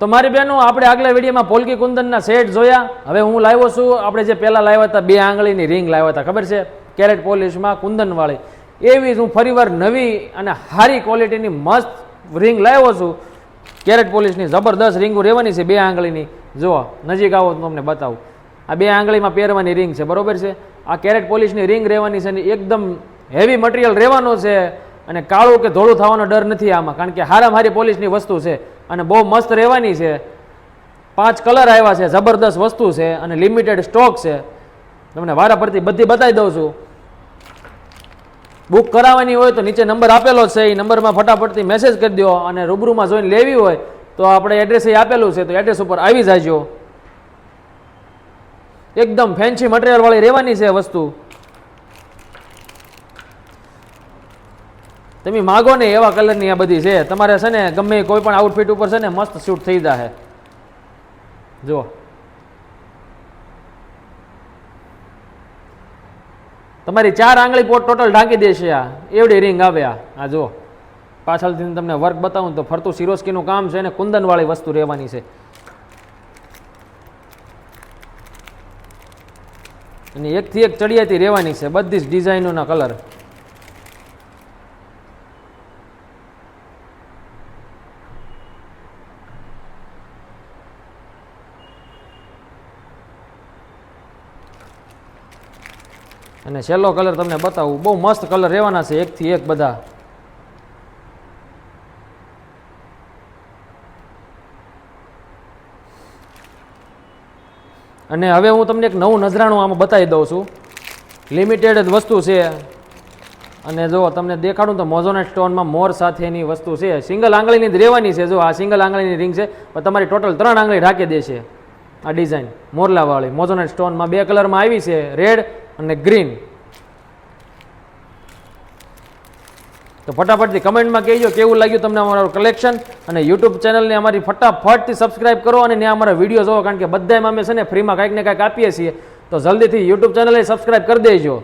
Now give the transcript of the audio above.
તો મારી બહેનો આપણે આગલા વિડીયોમાં પોલકી કુંદનના સેટ જોયા. હવે હું લાવ્યો છું આપણે જે પહેલાં લાવ્યા હતા 2 આંગળીની રિંગ લાવ્યા હતા, ખબર છે, કેરેટ પોલિશમાં કુંદનવાળી. એવી જ હું ફરીવાર નવી અને સારી ક્વોલિટીની મસ્ત રિંગ લાવ્યો છું. કેરેટ પોલિશની જબરદસ્ત રીંગો રહેવાની છે 2 આંગળીની. જુઓ નજીક આવો તો તમને બતાવું. આ 2 આંગળીમાં પહેરવાની રિંગ છે, બરોબર છે. આ કેરેટ પોલિશની રિંગ રહેવાની છે ને એકદમ હેવી મટીરિયલ રહેવાનો છે અને કાળું કે ધોળું થવાનો ડર નથી આમાં, કારણ કે હારામાં હારી પોલિશની વસ્તુ છે અને બહુ મસ્ત રહેવાની છે. 5 કલર આવ્યા છે, જબરદસ્ત વસ્તુ છે અને લિમિટેડ સ્ટોક છે. તમને વારા પરથી બધી બતાવી દઉં છું. બુક કરાવવાની હોય તો નીચે નંબર આપેલો છે, એ નંબરમાં ફટાફટથી મેસેજ કરી દો અને રૂબરૂમાં જોઈને લેવી હોય તો આપણે એડ્રેસ આપેલું છે, તો એડ્રેસ ઉપર આવી જાજો. એકદમ ફેન્સી મટીરિયલ વાળી રહેવાની છે વસ્તુ. તમે માગો ને એવા કલરની આ બધી છે. તમારે છે ને ગમે કોઈ પણ આઉટફિટ ઉપર છે ને મસ્ત શૂટ થઈ જાય. જુઓ તમારી 4 આંગળી પોટ ટોટલ ઢાંકી દેશે. આ એવડી રિંગ આવે. આ જુઓ પાછળથી તમને વર્ક બતાવું તો ફરતું સિરોસ્કીનું કામ છે ને કુંદનવાળી વસ્તુ રહેવાની છે. અને એકથી એક ચડિયાતી રહેવાની છે, બધી જ ડિઝાઇનોના કલર. અને છેલ્લો કલર તમને બતાવું, બહુ મસ્ત કલર રહેવાના છે, એકથી એક બધા. અને હવે હું તમને એક નવું નજરાણું આમાં બતાવી દઉં છું. લિમિટેડ જ વસ્તુ છે. અને જો તમને દેખાડું તો મોઝોનેટ સ્ટોનમાં મોર સાથેની વસ્તુ છે. સિંગલ આંગળીની જ રહેવાની છે. જો આ સિંગલ આંગળીની રિંગ છે, પણ તમારી ટોટલ 3 આંગળી ઢાંકી દેશે. આ ડિઝાઇન મોરલાવાળી મોઝોનેટ સ્ટોનમાં 2 કલરમાં આવી છે, રેડ અને ગ્રીન. તો ફટાફટથી કમેન્ટમાં કહેજો કેવું લાગ્યું તમને અમારું કલેક્શન. અને યુટ્યુબ ચેનલને અમારી ફટાફટથી સબસ્ક્રાઇબ કરો અને ત્યાં અમારા વિડીયો જોવો, કારણ કે બધામાં અમે છે ને ફ્રીમાં કાંઈક ને કાંઈક આપીએ છીએ. તો જલ્દીથી યુટ્યુબ ચેનલને સબસ્ક્રાઇબ કરી દેજો.